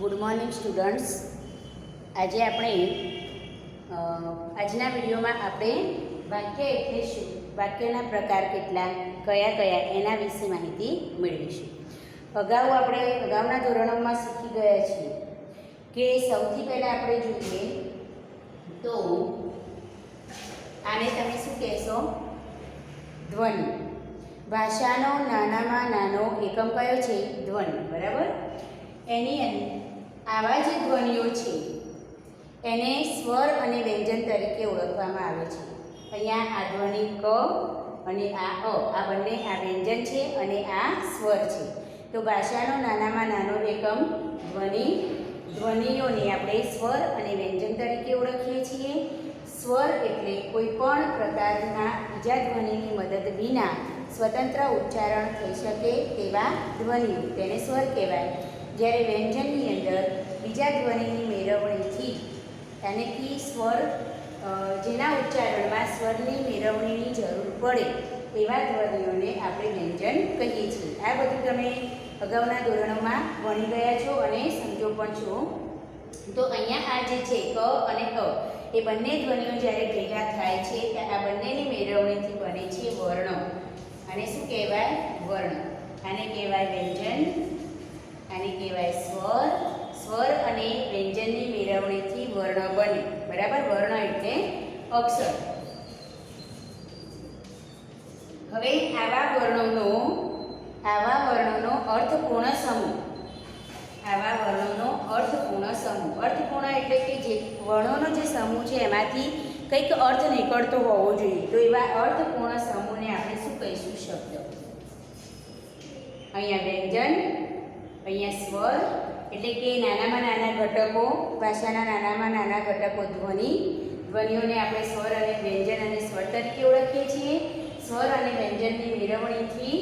Good morning students. આજે આપણે આજના વિડીયોમાં આપણે વાક્ય એટલે શું, વાક્યના પ્રકાર કેટલા, કયા કયા એના વિશે માહિતી મેળવીશું. અગાઉના ધોરણોમાં શીખી ગયા છીએ કે સૌથી પહેલાં આપણે જોઈએ તો આને તમે શું કહેશો? ધ્વનિ. ભાષાનો નાનામાં નાનો એકમ કયો છે? ધ્વનિ. બરાબર. એની આવા જે ધ્વનિઓ છે એને સ્વર અને વ્યંજન તરીકે ઓળખવામાં આવે છે. અહીંયા આ ધ્વનિ ક અને આ બંને આ વ્યંજન છે અને આ સ્વર છે. તો ભાષાનો નાનામાં નાનો એકમ ધ્વનિઓને આપણે સ્વર અને વ્યંજન તરીકે ઓળખીએ છીએ. સ્વર એટલે કોઈ પણ પ્રકારના બીજા ધ્વનિની મદદ વિના સ્વતંત્ર ઉચ્ચારણ થઈ શકે તેવા ધ્વનિઓ, તેને સ્વર કહેવાય. જ્યારે વ્યંજનની અંદર બીજા ધ્વનિની મેળવણીથી એટલે કે સ્વર જેના ઉચ્ચારણમાં સ્વરની મેળવણીની જરૂર પડે એવા ધ્વનિઓને આપણે વ્યંજન કહીએ છીએ. આ બધું તમે અગાઉના ધોરણોમાં ભણી ગયા છો અને સમજો પણ છો. તો અહીંયા આ જે છે ક અને અ એ બંને ધ્વનિઓ જ્યારે ભેગા થાય છે ત્યારે આ બંનેની મેળવણીથી બને છે વર્ણ. આને શું કહેવાય? વર્ણ. આને કહેવાય વ્યંજન, આને કહેવાય સ્વર. સ્વર અને વ્યંજનની મેળવણીથી વર્ણ બને. બરાબર. વર્ણ એટલે અક્ષર. હવે આવા વર્ણોનો અર્થપૂર્ણ સમૂહ. અર્થપૂર્ણ એટલે કે જે વર્ણોનો જે સમૂહ છે એમાંથી કંઈક અર્થ નીકળતો હોવો જોઈએ. તો એવા અર્થપૂર્ણ સમૂહને આપણે શું કહીશું? શબ્દ. અહીંયા વ્યંજન, અહીંયા સ્વર એટલે કે નાનામાં નાના ઘટકો, ભાષાના નાનામાં નાના ઘટકો ધ્વનિઓને આપણે સ્વર અને વ્યંજન અને સ્વર તરીકે ઓળખીએ છીએ. સ્વર અને વ્યંજનની મેળવણીથી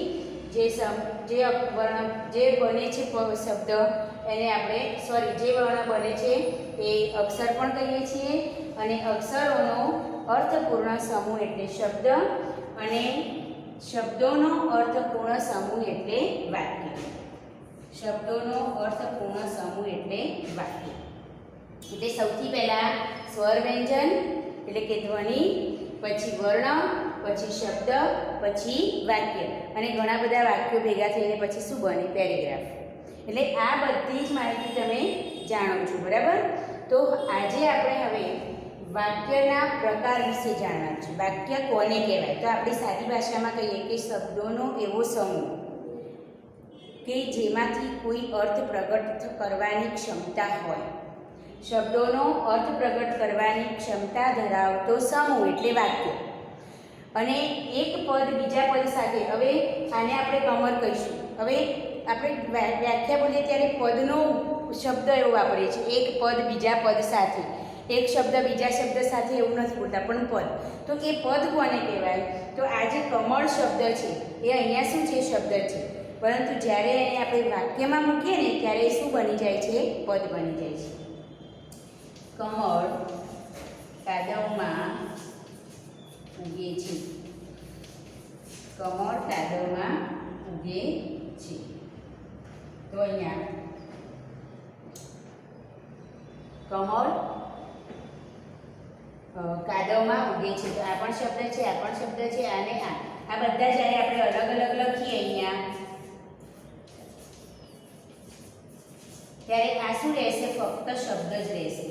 જે વર્ણ જે બને છે શબ્દ એને આપણે જે વર્ણ બને છે એ અક્ષર પણ કહીએ છીએ. અને અક્ષરોનો અર્થપૂર્ણ સમૂહ એટલે શબ્દ અને શબ્દોનો અર્થપૂર્ણ સમૂહ એટલે વાક્ય. શબ્દોનો અર્થપૂર્ણ સમૂહ એટલે વાક્ય. એટલે સૌથી પહેલા સ્વર વ્યંજન એટલે કે ધ્વનિ, પછી વર્ણ, પછી શબ્દ, પછી વાક્ય. અને ઘણા બધા વાક્યો ભેગા થઈને પછી શું બને? પેરેગ્રાફ. એટલે આ બધી જ માહિતી તમે જાણો છો. બરાબર. તો આજે આપણે હવે વાક્યના પ્રકાર વિશે જાણવાનું છે. વાક્ય કોને કહેવાય? તો આપણે સાદી ભાષામાં કહીએ કે શબ્દોનો એવો સમૂહ કે જેમાંથી કોઈ અર્થ પ્રગટ કરવાની ક્ષમતા હોય. શબ્દોનો અર્થ પ્રગટ કરવાની ક્ષમતા ધરાવતો સમૂહ એટલે વાક્ય. અને એક પદ બીજા પદ સાથે, હવે આને આપણે કમર કહીશું. હવે આપણે વ્યાખ્યા બોલીએ ત્યારે પદનો શબ્દ એવો વાપરીએ છીએ. એક પદ બીજા પદ સાથે, એક શબ્દ બીજા શબ્દ સાથે એવું નથી બોલતા, પણ પદ. તો એ પદ કોને કહેવાય? તો આ જે કમળ શબ્દ છે એ અહીંયા શું છે? શબ્દ છે. પરંતુ જ્યારે એને આપણે વાક્યમાં મૂકીએ ને ત્યારે શું બની જાય છે? પદ બની જાય છે. કમળ કાદવમાં ઉગે છે. કમળ કાદવમાં ઉગે છે. તો અહીંયા કમળ કાદવમાં ઉગે છે. તો આ પણ શબ્દ છે, આ પણ શબ્દ છે, અને આ બધા જ્યારે આપણે અલગ અલગ લખીએ અહીંયા ત્યારે આ શું રહેશે? ફક્ત શબ્દ જ રહેશે.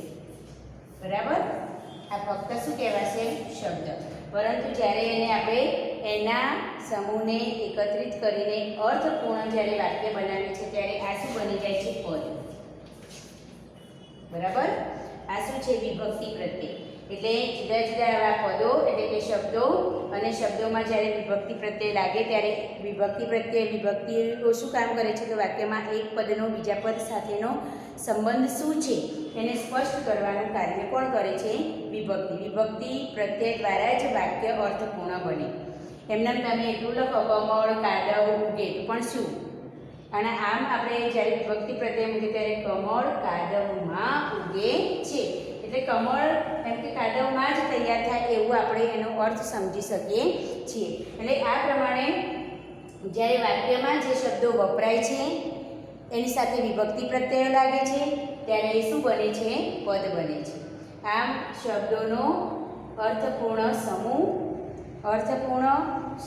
બરાબર. આ ફક્ત શું કહેવાશે? શબ્દ. પરંતુ જ્યારે એને આપણે એના સમૂહને એકત્રિત કરીને અર્થપૂર્ણ જ્યારે વાક્ય બનાવીએ છીએ ત્યારે આ શું બની જાય છે? પદ. બરાબર. આ શું છે? વિભક્તિ પ્રત્યય. એટલે જુદા જુદા એવા પદો એટલે કે શબ્દો અને શબ્દોમાં જ્યારે વિભક્તિ પ્રત્યય લાગે ત્યારે વિભક્તિઓ શું કામ કરે છે? તો વાક્યમાં એક પદનો બીજા પદ સાથેનો સંબંધ શું છે એને સ્પષ્ટ કરવાનું કાર્ય કોણ કરે છે? વિભક્તિ. વિભક્તિ પ્રત્યય દ્વારા જ વાક્ય અર્થપૂર્ણ બને. એમનામ તમે એટલું લખો કમળ કાદવ ઉગે, પણ શું? અને આમ આપણે જ્યારે વિભક્તિ પ્રત્યય મૂકીએ ત્યારે કમળ કાદવમાં ઉગે છે. એટલે કમળ એમ કે કાદવમાં જ તૈયાર થાય એવું આપણે એનો અર્થ સમજી શકીએ છીએ. એટલે આ પ્રમાણે જ્યારે વાક્યમાં જે શબ્દો વપરાય છે એની સાથે વિભક્તિ પ્રત્યયો લાગે છે ત્યારે એ શું બને છે? પદ બને છે. આમ શબ્દોનો અર્થપૂર્ણ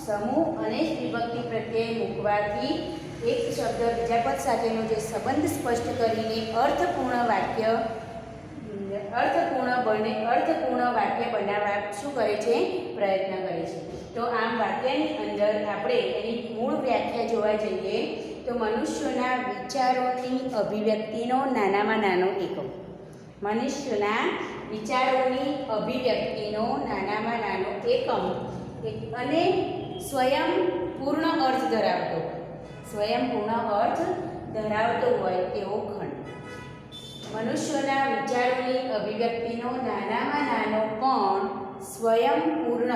સમૂહ અને વિભક્તિ પ્રત્યય મૂકવાથી એક શબ્દ બીજા પદ સાથેનો જે સંબંધ સ્પષ્ટ કરીને અર્થપૂર્ણ વાક્ય બનાવવા શું કરે છે? પ્રયત્ન કરે છે. તો આમ વાક્યની અંદર આપણે એની મૂળ વ્યાખ્યા જોવા જઈએ તો મનુષ્યોના વિચારોની અભિવ્યક્તિનો નાનામાં નાનો એકમ. મનુષ્યના વિચારોની અભિવ્યક્તિનો નાનામાં નાનો એકમ અને સ્વયંપૂર્ણ અર્થ ધરાવતો હોય તેવો ખંડ. મનુષ્યોના વિચારોની અભિવ્યક્તિનો નાનામાં નાનો પણ સ્વયંપૂર્ણ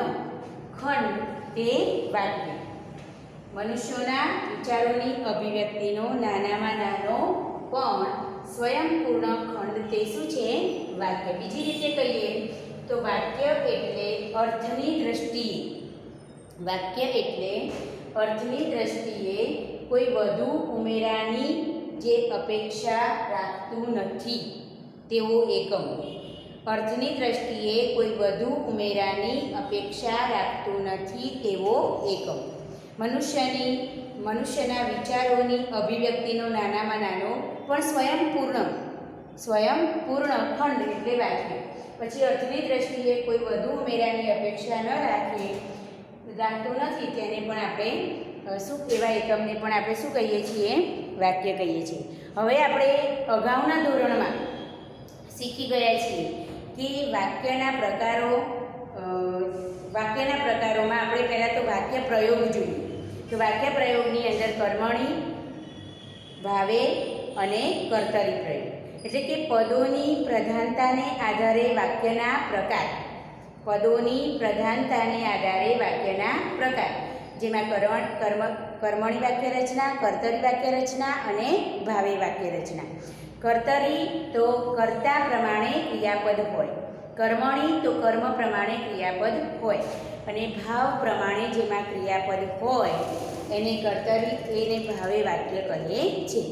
ખંડ તે વાક્ય. મનુષ્યોના વિચારોની અભિવ્યક્તિનો નાનામાં નાનો પણ સ્વયંપૂર્ણ ખંડ તે શું છે? વાક્ય. બીજી રીતે કહીએ તો વાક્ય એટલે અર્થની દ્રષ્ટિએ કોઈ વધુ ઉમેરાની જે અપેક્ષા રાખતું નથી તેવો એકમ. અર્થની દ્રષ્ટિએ કોઈ વધુ ઉમેરાની અપેક્ષા રાખતું નથી તેવો એકમ. મનુષ્યના વિચારોની અભિવ્યક્તિનો નાનામાં નાનો પણ સ્વયંપૂર્ણ ખંડ એટલે વાક્ય. પછી અર્થની દ્રષ્ટિએ કોઈ વધુ ઉમેરાની અપેક્ષા રાખતું નથી તેને પણ આપણે શું એવા એકમને પણ આપણે શું કહીએ છીએ? વાક્ય કહીએ છીએ. હવે આપણે અગાઉના ધોરણમાં શીખી ગયા છીએ કે વાક્યના પ્રકારોમાં આપણે પહેલાં તો વાક્ય પ્રયોગ જોઈએ. તો વાક્ય પ્રયોગની અંદર કર્મણી, ભાવે અને કર્તરી પ્રયોગ એટલે કે પદોની પ્રધાનતાને આધારે વાક્યના પ્રકાર જેમાં કર્મણી વાક્ય રચના, કર્તરી વાક્ય રચના અને ભાવે વાક્ય રચના. કર્તરી તો કર્તા પ્રમાણે ક્રિયાપદ હોય, કર્મણી તો કર્મ પ્રમાણે ક્રિયાપદ હોય અને ભાવ પ્રમાણે જેમાં ક્રિયાપદ હોય એને ભાવે વાક્ય કહે છે.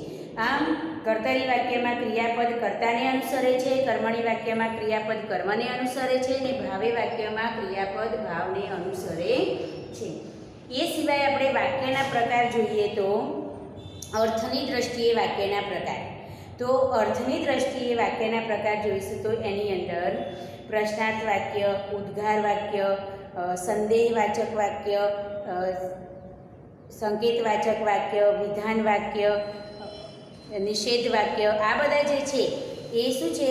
આમ કર્તરી વાક્યમાં ક્રિયાપદ કર્તાને અનુસરે છે, કર્મણી વાક્યમાં ક્રિયાપદ કર્મને અનુસરે છે અને ભાવે વાક્યમાં ક્રિયાપદ ભાવને અનુસરે છે. એ સિવાય આપણે વાક્યના પ્રકાર જોઈએ તો અર્થની દ્રષ્ટિએ વાક્યના પ્રકાર. તો અર્થની દ્રષ્ટિએ વાક્યના પ્રકાર જોઈશું તો એની અંદર પ્રશ્નાર્થ વાક્ય, ઉદ્ગાર વાક્ય, સંદેહવાચક વાક્ય, સંકેતવાચક વાક્ય, વિધાન વાક્ય, નિષેધ વાક્ય આ બધા જે છે એ શું છે?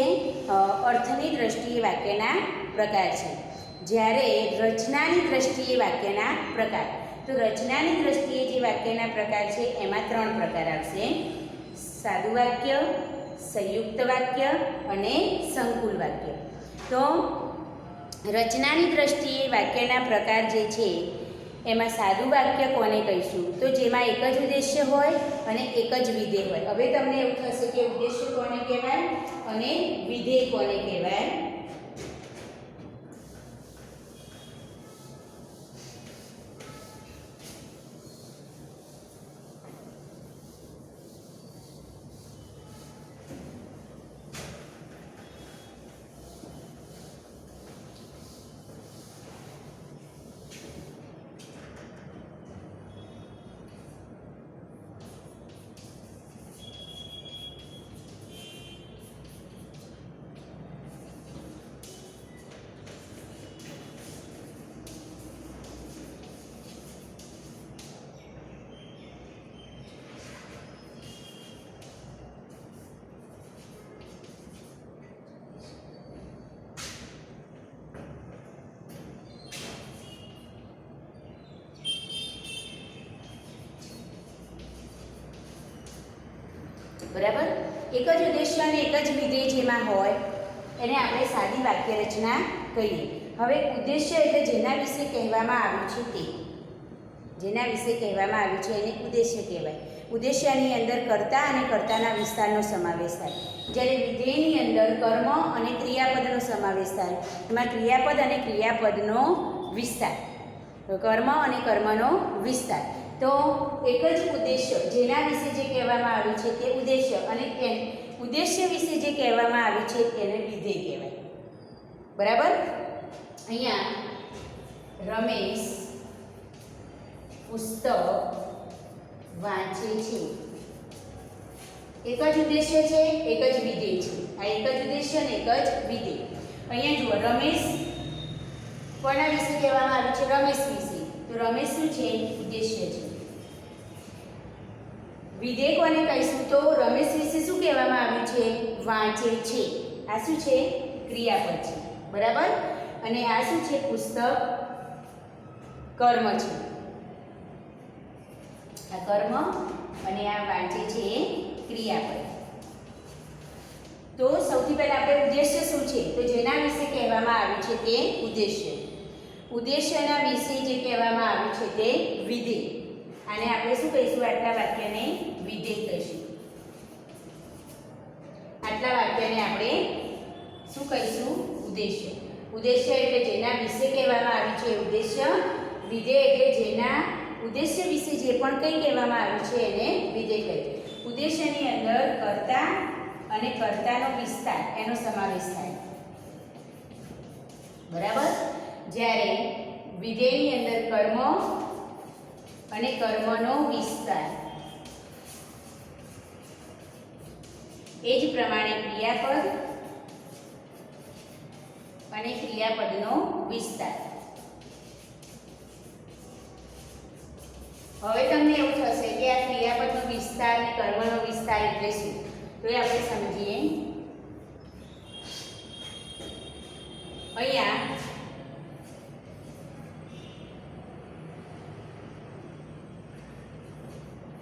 અર્થની દ્રષ્ટિએ વાક્યના પ્રકાર છે. જ્યારે રચનાની દ્રષ્ટિએ વાક્યના પ્રકાર, તો રચનાની દ્રષ્ટિએ જે વાક્યના પ્રકાર છે એમાં 3 પ્રકાર આવશે: સાદું વાક્ય, સંયુક્ત વાક્ય અને સંકુલ વાક્ય. તો રચનાની દ્રષ્ટિએ વાક્યના પ્રકાર જે છે એમાં સાદું વાક્ય કોને કહીશું? તો જેમાં એક જ ઉદ્દેશ્ય હોય અને એક જ વિધેય હોય. હવે તમને એવું થશે કે ઉદ્દેશ્ય કોને કહેવાય અને વિધેય કોને કહેવાય? બરાબર? એક જ ઉદ્દેશ્ય અને એક જ વિધેય જેમાં હોય એને આપણે સાદી વાક્ય રચના કહીએ. હવે ઉદ્દેશ્ય એટલે જેના વિશે કહેવામાં આવ્યું છે એને ઉદ્દેશ્ય કહેવાય. ઉદ્દેશ્યની અંદર કર્તા અને કર્તાના વિસ્તારનો સમાવેશ થાય. જ્યારે વિધેયની અંદર કર્મ અને ક્રિયાપદનો સમાવેશ થાય. એમાં ક્રિયાપદ અને ક્રિયાપદનો વિસ્તાર, કર્મ અને કર્મનો વિસ્તાર. તો એક જ ઉદ્દેશ્ય જેના વિશે જે કહેવામાં આવ્યું છે તે ઉદ્દેશ્ય અને ઉદ્દેશ્ય વિશે જે કહેવામાં આવ્યું છે તેને વિધેય કહેવાય. બરાબર. અહીંયા રમેશ પુસ્તક વાંચે છે. એક જ ઉદ્દેશ્ય છે, એક જ વિધેય છે. આ એક જ ઉદ્દેશ્ય અને એક જ વિધેય. અહીંયા જુઓ, રમેશ કોના વિશે કહેવામાં આવ્યું છે? રમેશ વિશે. તો રમેશ શું છે? ઉદ્દેશ્ય છે. વિધેય કોને કહીશું? તો રમેશ વિશે શું કહેવામાં આવ્યું છે? વાંચે છે. આ શું છે? ક્રિયાપદ છે. બરાબર. અને આ શું છે? પુસ્તક કર્મ છે. આ કર્મ અને આ વાંચે છે એ ક્રિયાપદ. તો સૌથી પહેલા આપણે ઉદ્દેશ્ય શું છે? તો જેના વિશે કહેવામાં આવ્યું છે તે ઉદ્દેશ્ય. ઉદ્દેશ્યના વિશે જે કહેવામાં આવ્યું છે તે વિધેય. આને આપણે શું કહીશું? આટલા વાક્યને વિધેય કહીશું. આટલા વાક્યને આપણે શું કહીશું? ઉદ્દેશ્ય. ઉદ્દેશ્ય એટલે જેના વિશે કહેવામાં આવ્યું છે ઉદ્દેશ્ય. વિધેય એટલે જેના ઉદ્દેશ્ય વિશે જે પણ કંઈ કહેવામાં આવ્યું છે એને વિધેય કહીએ. ઉદ્દેશ્યની અંદર કર્તા અને કર્તાનો વિસ્તાર એનો સમાવેશ થાય. બરાબર. જ્યારે વિધેયની અંદર કર્મ અને કર્મનો વિસ્તાર, એ જ પ્રમાણે ક્રિયાપદ અને ક્રિયાપદનો વિસ્તાર. હવે તમને એવું થશે કે આ ક્રિયાપદનો વિસ્તાર અને કર્મનો વિસ્તાર એટલે શું? તો એ આપણે સમજીએ. અહીંયા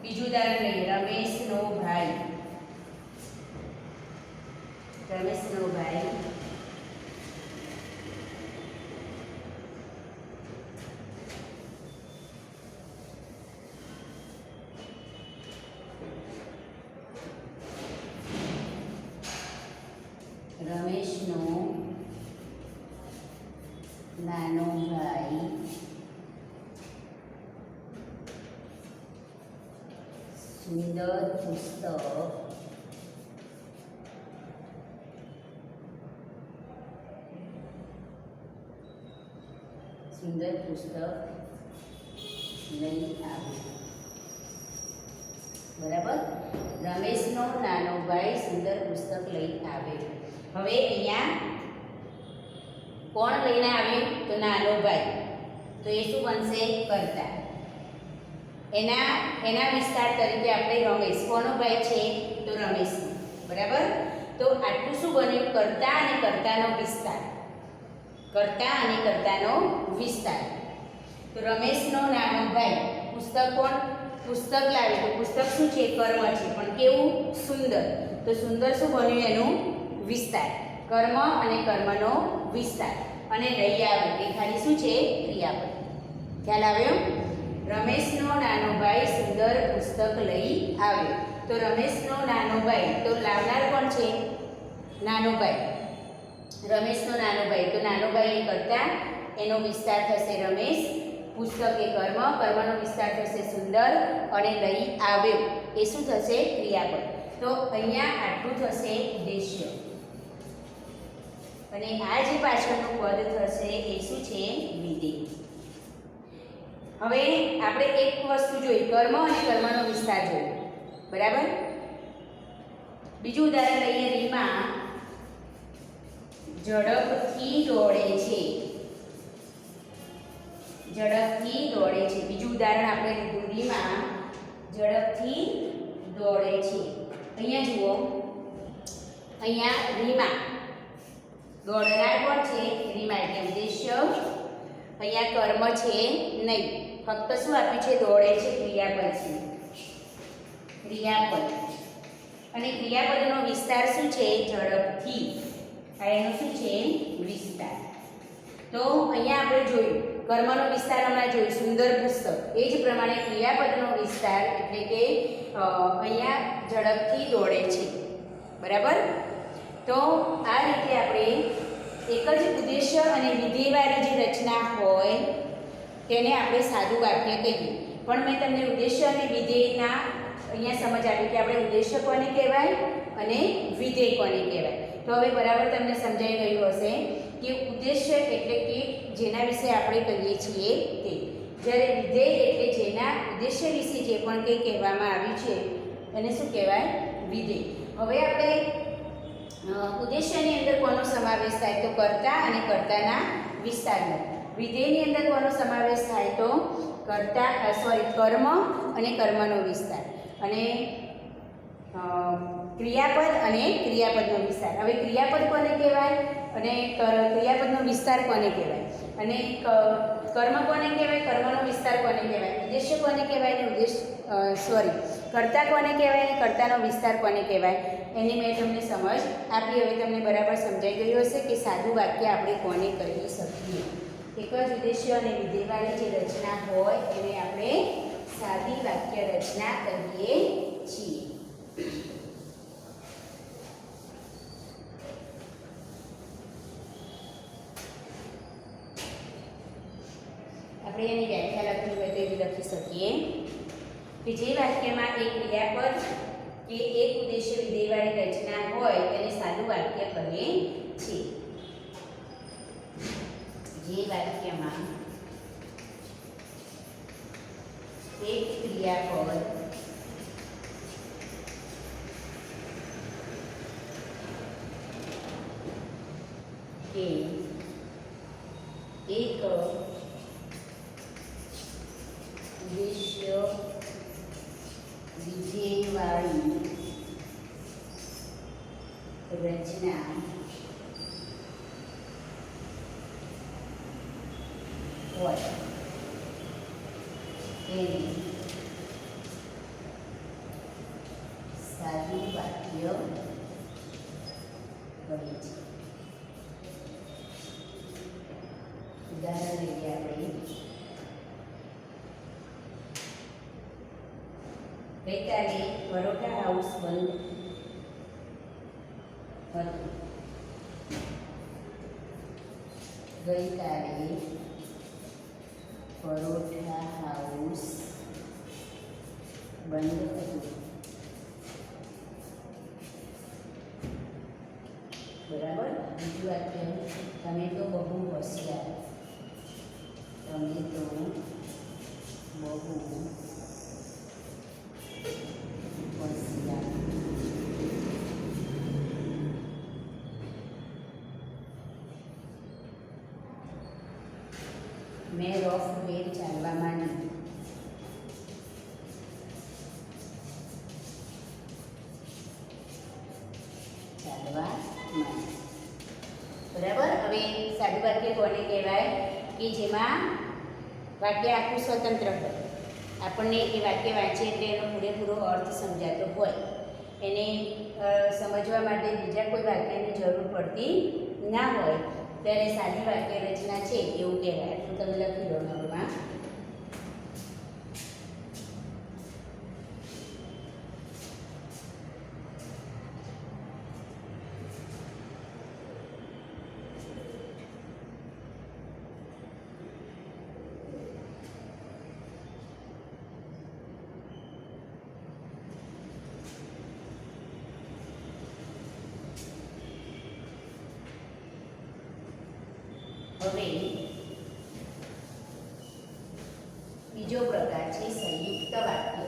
બીજું ઉદાહરણ લઈએ. રમેશનો ભાઈ. રમેશનો ભાઈ રમેશનો નાનો ભાઈ સુંદર પુસ્તક લઈ આવે. બરાબર. રમેશનો નાનો ભાઈ સુંદર પુસ્તક લઈ આવે. હવે અહીંયા કોણ લઈને આવ્યું? તો નાનો ભાઈ. તો એ શું બનશે? કર્તા. એના વિસ્તાર તરીકે આપણે રમેશ. કોનો ભાઈ છે? તો રમેશનો. બરાબર. તો આટલું શું બન્યું? કર્તા અને કર્તાનો વિસ્તાર. કર્તા અને કર્તાનો વિસ્તાર. તો રમેશનો નાનો ભાઈ પુસ્તક કોણ? પુસ્તક લાવે. તો પુસ્તક શું છે? કર્મ છે. પણ કેવું? સુંદર. તો સુંદર શું બન્યું? એનું વિસ્તાર. કર્મ અને કર્મનો વિસ્તાર. અને લઈ આવે એ ખાલી શું છે? ક્રિયાપદ. ખ્યાલ આવ્યો? રમેશનો નાનો ભાઈ સુંદર પુસ્તક લઈ આવ્યો. તો રમેશનો નાનો ભાઈ, તો લાવનાર કોણ છે? નાનો ભાઈ. રમેશનો નાનો ભાઈ. તો નાનો ભાઈ એ કરતા એનો વિસ્તાર થશે રમેશ. પુસ્તક એ કર્મ, કર્મનો વિસ્તાર થશે સુંદર. અને લઈ આવ્યો એ શું થશે? ક્રિયાપદ. તો અહીંયા આટલું થશે ઉદ્દેશ્ય. અને આ જે પાછળનું પદ થશે એ શું છે? વિધેય. હવે આપણે એક વસ્તુ જોઈ, કર્મ અને કર્મનો વિસ્તાર જોયો. બરાબર. બીજું ઉદાહરણ લઈએ. રીમા ઝડપથી દોડે છે. ઝડપથી દોડે છે. બીજું ઉદાહરણ આપણે લીધું. રીમા ઝડપથી દોડે છે. અહીંયા જુઓ, અહીંયા રીમા દોડનાર કોણ છે? રીમા એટલે ઉદ્દેશ્ય. અહીંયા કર્મ છે નહીં, ફક્ત શું આપ્યું છે? દોડે છે. ક્રિયાપદ છે. ક્રિયાપદ. અને ક્રિયાપદનો વિસ્તાર શું છે? ઝડપથી. આ એનો શું છે? વિસ્તાર. તો અહીંયા આપણે જોયું કર્મનો વિસ્તાર હમણાં જોયું, સુંદર પુસ્તક. એ જ પ્રમાણે ક્રિયાપદનો વિસ્તાર એટલે કે અહીંયા ઝડપથી દોડે છે. બરાબર. તો આ રીતે આપણે એક જ ઉદ્દેશ્ય અને વિધેયવાળી જે રચના હોય તેને આપણે સાદું વાક્ય કહીએ. પણ મેં તમને ઉદ્દેશ્ય અને વિધેયના અહીંયા સમજ આપી કે આપણે ઉદ્દેશ્ય કોને કહેવાય અને વિધેય કોને કહેવાય. તો હવે બરાબર તમને સમજાઈ ગયું હશે કે ઉદ્દેશ્ય એટલે કે જેના વિશે આપણે કહીએ છીએ તે, જ્યારે વિધેય એટલે જેના ઉદ્દેશ્ય વિશે જે પણ કંઈ કહેવામાં આવ્યું છે એને શું કહેવાય? વિધેય. હવે આપણે ઉદ્દેશ્યની અંદર કોનો સમાવેશ થાય? તો કર્તા અને કર્તાના વિસ્તારનો. વિધેયની અંદર કોનો સમાવેશ થાય? તો કર્મ અને કર્મનો વિસ્તાર, અને ક્રિયાપદ અને ક્રિયાપદનો વિસ્તાર. હવે ક્રિયાપદ કોને કહેવાય અને ક્રિયાપદનો વિસ્તાર કોને કહેવાય, અને કર્મ કોને કહેવાય, કર્મનો વિસ્તાર કોને કહેવાય, ઉદ્દેશ્ય કોને કહેવાય ને કર્તા કોને કહેવાય અને કર્તાનો વિસ્તાર કોને કહેવાય, એની મેં તમને સમજ આપી. હવે તમને બરાબર સમજાઈ ગયું હશે કે સાદું વાક્ય આપણે કોને કહી શકીએ. એક જ ઉદ્દેશ્ય અને વિધેયવાળી જે રચના હોય એને આપણે સાદી વાક્ય રચના કહીએ છીએ. આપણે એની વ્યાખ્યા લખવી હોય તો એવી લખી શકીએ કે જે વાક્યમાં એક ક્રિયાપદ કે એક ઉદ્દેશ્ય વિધેયવાળી રચના હોય તેને સાદું વાક્ય કહે છે. જે વાક્યમાં એક ક્રિયાપદ કે એક ઉદ્દેશ્ય વિધેયવાળી રચના હોય એને સાદું વાક્ય કહે છે. ઉદાહરણ લઈએ આપણે. ગઈકાલે પરોઠા હાઉસ બંધ હતું. ગઈકાલે પરોઠા હાઉસ બંધ હતું. બરાબર. બીજું વાક્ય, તમે તો બહુ હોશિયાર. તમે તો બહુ હોશિયાર. મેં રફ વેર ચાલવા માંડી. બરાબર. હવે સાદું વાક્ય કોને કહેવાય? કે જેમાં વાક્ય આખું સ્વતંત્ર હોય, આપણને એ વાક્ય વાંચીએ એટલે એનો પૂરેપૂરો અર્થ સમજાતો હોય, એને સમજવા માટે બીજા કોઈ વાક્યની જરૂર પડતી ના હોય, ત્યારે સાદી વાક્ય રચના છે એવું કહેવાય. આટલું તમે લખી દો નોટમાં. હવે બીજો પ્રકાર છે સંયુક્ત વાક્ય.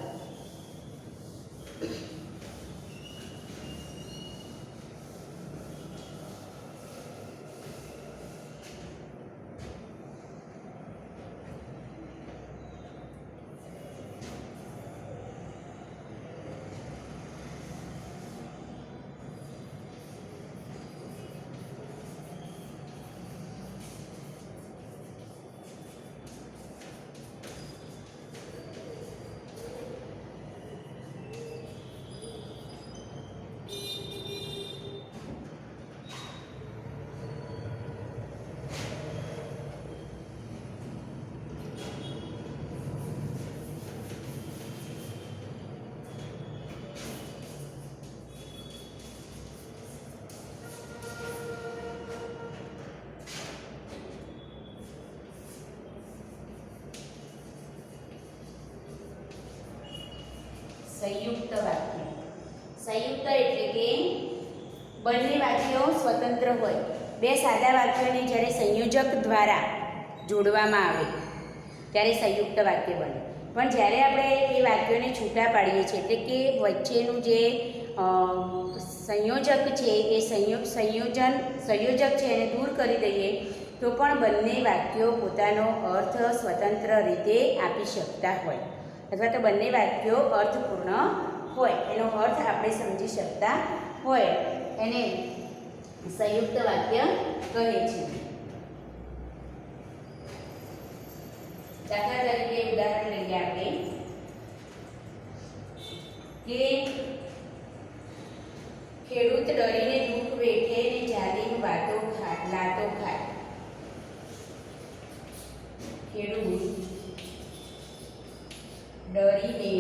સંયુક્ત વાક્ય. સંયુક્ત એટલે કે બંને વાક્યો સ્વતંત્ર હોય. બે સાદા વાક્યોને જ્યારે સંયોજક દ્વારા જોડવામાં આવે ત્યારે સંયુક્ત વાક્ય બને. પણ જ્યારે આપણે એ વાક્યોને છૂટા પાડીએ છીએ એટલે કે વચ્ચેનું જે સંયોજક છે એ સંયોજક છે એને દૂર કરી દઈએ તો પણ બંને વાક્યો પોતાનો અર્થ સ્વતંત્ર રીતે આપી શકતા હોય અથવા તો બંને વાક્યો અર્થપૂર્ણ હોય, એનો અર્થ આપણે સમજી શકતા હોય એને સંયુક્ત વાક્ય કહે છે. દાખલા તરીકે ઉદાહરણ લઈએ આપણે કે ખેડૂત ડરીને દુઃખ વેઠે ને જાલિમ લાતો ખાય. ખેડૂત ડરીને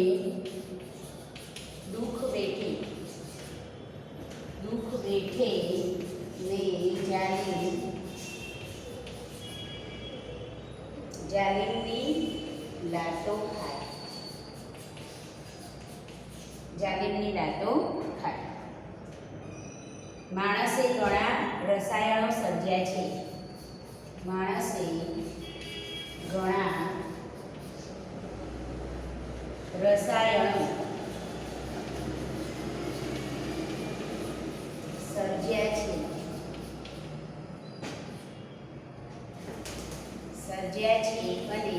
દુઃખ વેઠે ને જાલિમની લાતો ખાય. માણસે ઘણા રસાયણો સર્જ્યા છે. માણસે ઘણા રસાયણો સર્જ્યા છે અને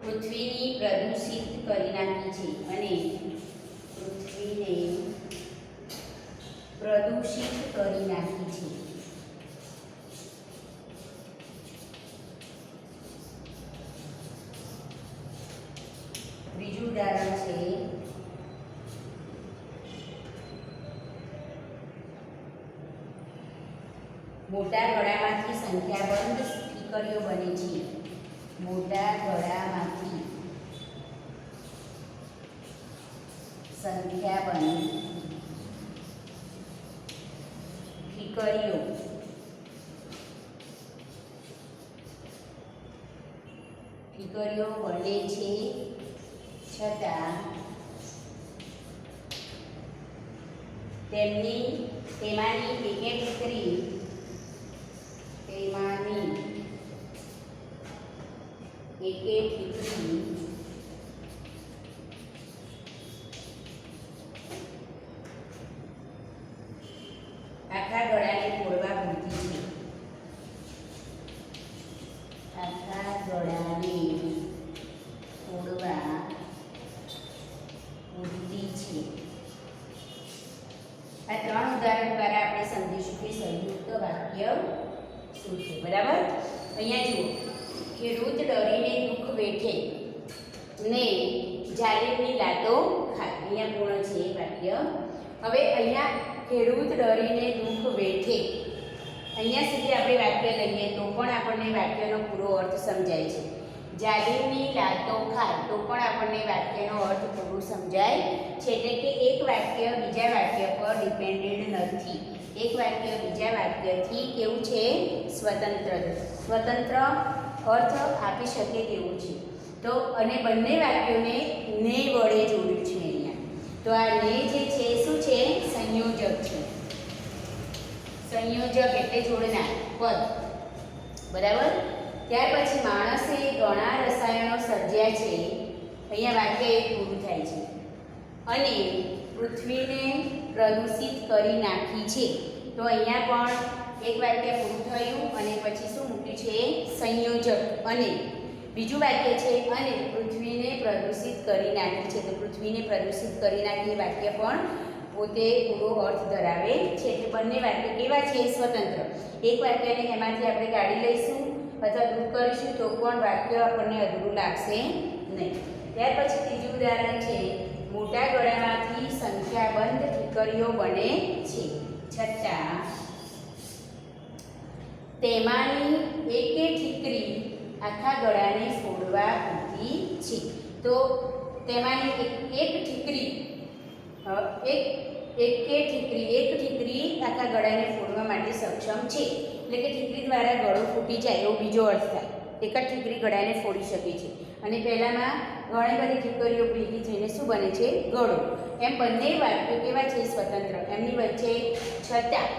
પૃથ્વીની પ્રદૂષિત કરી નાખી છે. બીજું ઉદાહરણ છે મોટા ઘડામાંથી સંખ્યાબંધ ઠીકરીઓ બને છે. મોટા ઘડામાંથી સંખ્યાબંધ ઠીકરીઓ બને છે છતાં તેમાંની એકે ઠીકરી આખા ગળાને ફોડવા પૂરતી છે. આખા ગળાને ફોડવા પૂરતી છે. આ ત્રણ ઉદાહરણ દ્વારા આપણે સમજીશું કે સંયુક્ત વાક્ય શું છે. બરાબર. અહીંયા જુઓ, ખેડૂત ડરીને દુઃખ વેઠે ને જાલિમની લાતો ખાય. અહીંયા પૂર્ણ છે એ વાક્ય. હવે અહીંયા ખેડૂત ડરીને દુઃખ વેઠે, અહીંયા સુધી આપણે વાક્ય લઈએ તો પણ આપણને વાક્યનો પૂરો અર્થ સમજાય છે. જાલિમની લાતો ખાય તો પણ આપણને વાક્યનો અર્થ પૂરો સમજાય છે. એટલે કે એક વાક્ય બીજા વાક્ય પર ડિપેન્ડેડ નથી. એક વાક્ય બીજા વાક્યથી કેવું છે? સ્વતંત્ર અર્થ આપી શકે તેવું છે. તો અને બંને વાક્યોને ને વડે જોડ્યું છે અહીંયા. તો આ ને જે છે શું છે? સંયોજક છે. સંયોજક એટલે જોડનાર પદ. બરાબર. ત્યાર પછી માણસે ઘણા રસાયણો સર્જ્યા છે. અહીંયા વાક્ય એક પૂરું થાય છે. અને પૃથ્વીને પ્રદૂષિત કરી નાખી છે. તો અહીંયા પણ એક વાક્ય પૂરું થયું અને પછી શું મૂક્યું છે? સંયોજક. અને બીજું વાક્ય છે અને પૃથ્વીને પ્રદૂષિત કરી નાખી છે. તો પૃથ્વીને પ્રદૂષિત કરી નાખી એ વાક્ય પણ પોતે પૂરો અર્થ ધરાવે છે. એટલે બંને વાક્ય કેવા છે? સ્વતંત્ર. એક વાક્યને એમાંથી આપણે કાઢી લઈશું અથવા દૂર કરીશું તો પણ વાક્ય આપણને અધૂરું લાગશે નહીં. ત્યાર પછી ત્રીજું ઉદાહરણ છે મોટા ગળામાંથી સંખ્યાબંધ ઠીકરીઓ બને છે છતાં તેમાંની એકે ઠીકરી આખા ગળાને ફોડવા પૂરતી છે. તો તેમાંની એક ઠીકરી આખા ગળાને ફોડવા માટે સક્ષમ છે. એટલે કે ઠીકરી દ્વારા ગળો ફૂટી જાય એવો બીજો અર્થ થાય. એક જ ઠીકરી ગળાને ફોડી શકે છે. અને પહેલામાં ઘણી બધી ઠીકરીઓ ભેગી થઈને શું બને છે? ગળો. એમ બંને વાક્યો કેવા છે? સ્વતંત્ર. એમની વચ્ચે છતાં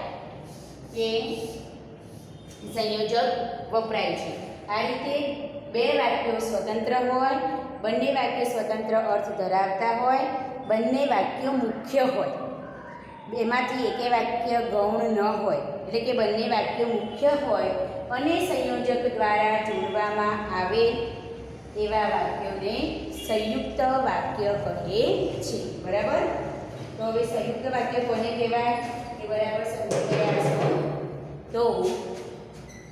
એ સંયોજક વપરાય છે. આ રીતે બે વાક્યો સ્વતંત્ર હોય, બંને વાક્યો સ્વતંત્ર અર્થ ધરાવતા હોય, બંને વાક્યો મુખ્ય હોય, એમાંથી એકે વાક્ય ગૌણ ન હોય, એટલે કે બંને વાક્યો મુખ્ય હોય અને સંયોજક દ્વારા જોડવામાં આવે એવા વાક્યોને સંયુક્ત વાક્ય કહે છે. બરાબર? તો હવે સંયુક્ત વાક્ય કોને કહેવાય એ બરાબર સમજી ગયા છો. તો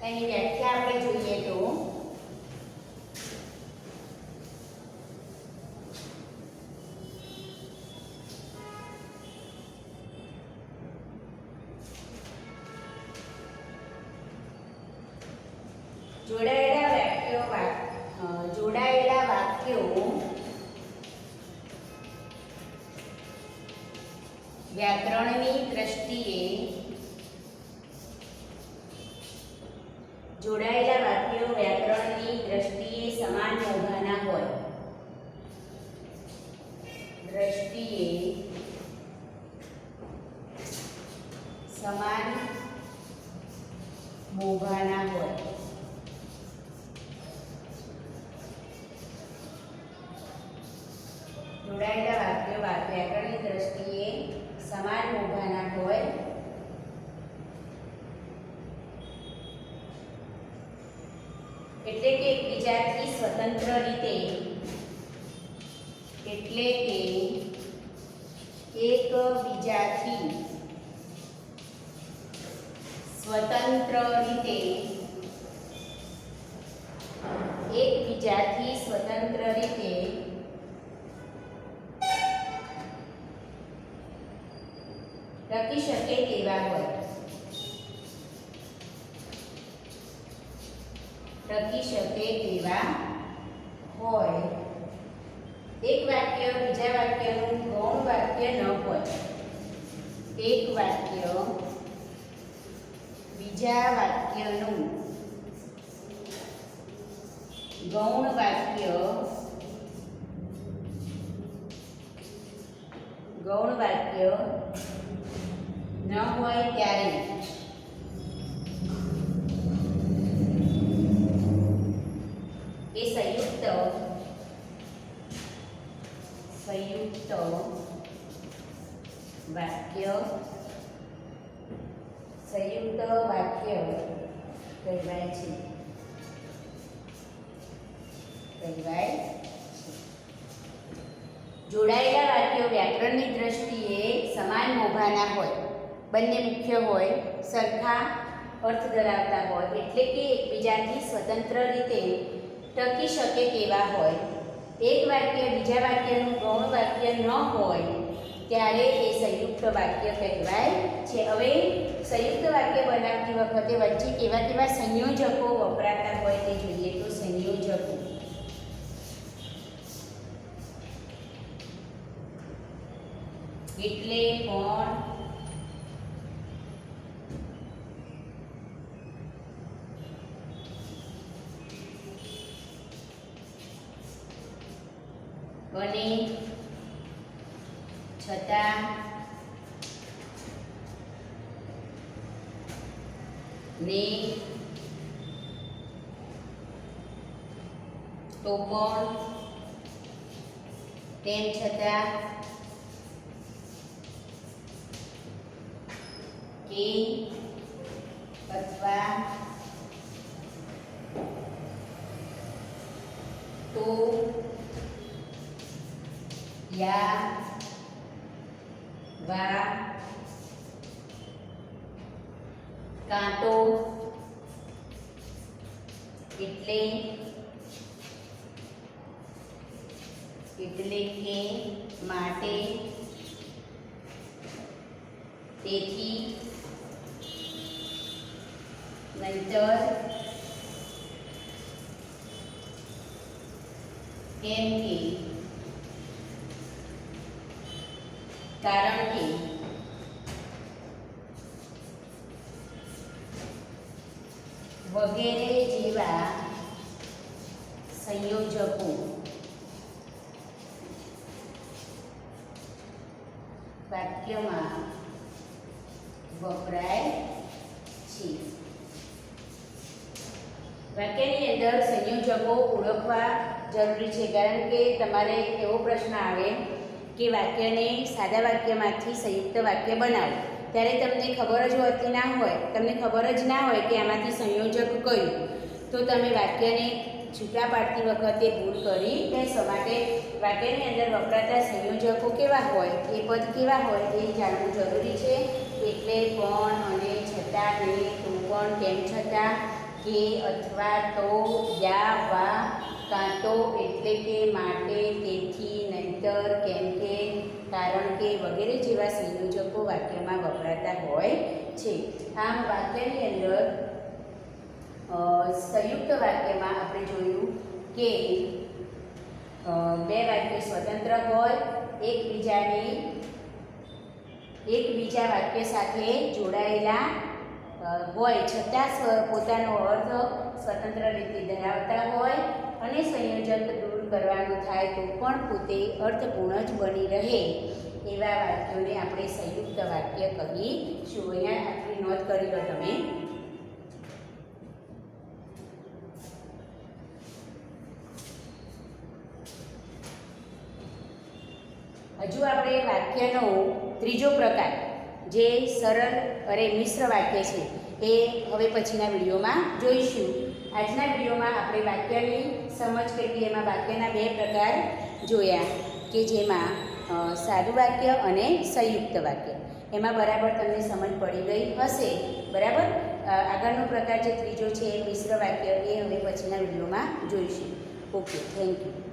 એની વ્યાખ્યા આપણે જોઈએ તો જોડાયેલા વાક્યો વ્યાકરણની દ્રષ્ટિએ સમાન મોભાના હોય. સમાન મોભાના હોય. જોડાયેલા વાક્યો વ્યાકરણની દ્રષ્ટિએ સમાન મોભાના હોય એટલે કે એકબીજાથી સ્વતંત્ર રીતે લખી શકે તેવા હોય. એક વાક્ય બીજા વાક્યનું ગૌણ વાક્ય ન હોય. એક વાક્ય બીજા વાક્યનું ગૌણ વાક્ય ન હોય ત્યારે એ સંયુક્ત વાક્ય કહેવાય છે. જોડાયેલા વાક્યો વ્યાકરણની દ્રષ્ટિએ સમાન મોભાના હોય, બંને મુખ્ય હોય, સરખા અર્થ ધરાવતા હોય એટલે કે એકબીજાથી સ્વતંત્ર રીતે ટકી શકે તેવા હોય. એક વાક્ય બીજા વાક્યનું ગૌણ વાક્ય ન હોય ત્યારે એ સંયુક્ત વાક્ય કહેવાય છે. હવે સંયુક્ત વાક્ય બનાવતી વખતે વચ્ચે કેવા કેવા સંયોજકો વપરાતા હોય તે જોઈએ. તો સંયોજકો એટલે પણ અને છતાં ને તો પણ તેમ છતાં કે અથવા તો યા વા કાં તો એટલે કે માટે તેથી નહીંતર કેમ કે કારણ કે વગેરે જેવા સંયોજકો વાક્યમાં વપરાય છે. વાક્યની અંદર સંયોજકો ઓળખવા જરૂરી છે, કારણ કે તમારે એવો પ્રશ્ન આવે કે વાક્યને સાદા વાક્યમાંથી સંયુક્ત વાક્ય બનાવો, ત્યારે તમને ખબર જ હોતી ના હોય, તમને ખબર જ ના હોય કે આમાંથી સંયોજક કયું, તો તમે વાક્યને છૂટા પાડતી વખતે ભૂલ કરી દેશો. માટે વાક્યની અંદર વપરાતા સંયોજકો કેવા હોય, એ પદ કેવા હોય એ જાણવું જરૂરી છે. એટલે પણ, અને, છતાં, ને, તો પણ, તેમ છતાં, કે, અથવા, તો, યા, વા, કાં તો, એટલે કે, માટે, તેથી, નહીંતર, કેમ કે, કારણ કે વગેરે જેવા સંયોજકો વાક્યમાં વપરાતા હોય છે. આમ વાક્યની અંદર સંયુક્ત વાક્યમાં આપણે જોયું કે બે વાક્ય સ્વતંત્ર હોય, એકબીજા વાક્ય સાથે જોડાયેલા હોય છતાં પોતાનો અર્થ સ્વતંત્ર રીતે ધરાવતા હોય, અને સંયોજક દૂર કરવાનું થાય તો પણ પોતે અર્થપૂર્ણ જ બની રહે એવા વાક્યોને આપણે સંયુક્ત વાક્ય કહીશું. અહીંયા આટલી નોંધ કરી લો તમે. હજુ આપણે વાક્યનો ત્રીજો પ્રકાર જે સરળ મિશ્ર વાક્ય છે એ હવે પછીના વિડીયોમાં જોઈશું. આજના વિડીયોમાં આપણે વાક્યની સમજ કરી, એમાં વાક્યના બે પ્રકાર જોયા કે જેમાં સાદું વાક્ય અને સંયુક્ત વાક્ય. એમાં બરાબર તમને સમજ પડી ગઈ હશે, બરાબર. આગળનો પ્રકાર જે ત્રીજો છે મિશ્ર વાક્ય, એ હવે પછીના વિડીયોમાં જોઈશું. Okay, thank you.